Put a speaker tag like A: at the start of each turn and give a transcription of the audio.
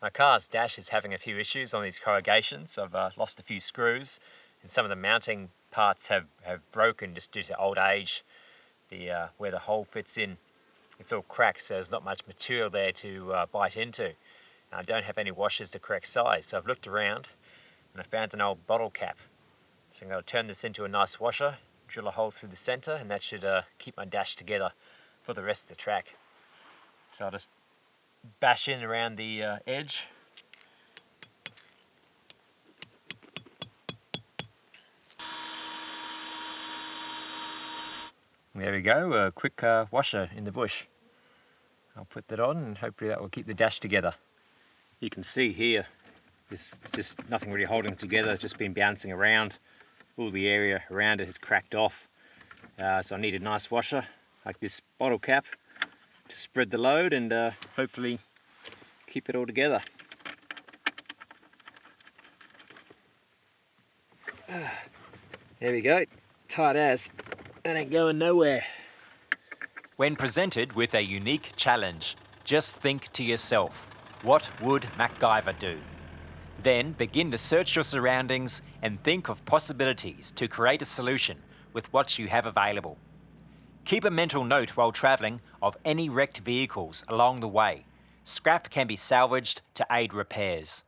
A: My car's dash is having a few issues on these corrugations. I've lost a few screws and some of the mounting parts have broken just due to old age. Where the hole fits in, it's all cracked, so there's not much material there to bite into. And I don't have any washers the correct size, so I've looked around and I found an old bottle cap. So I'm going to turn this into a nice washer, drill a hole through the center, and that should keep my dash together for the rest of the track. So I'll just bash in around the edge. There we go, a quick washer in the bush. I'll put that on and hopefully that will keep the dash together. You can see here, there's just nothing really holding together, it's just been bouncing around. All the area around it has cracked off. So I need a nice washer, like this bottle cap, to spread the load and hopefully keep it all together. There we go, tight as. That ain't going nowhere.
B: When presented with a unique challenge, just think to yourself, what would MacGyver do? Then begin to search your surroundings and think of possibilities to create a solution with what you have available. Keep a mental note while travelling of any wrecked vehicles along the way. Scrap can be salvaged to aid repairs.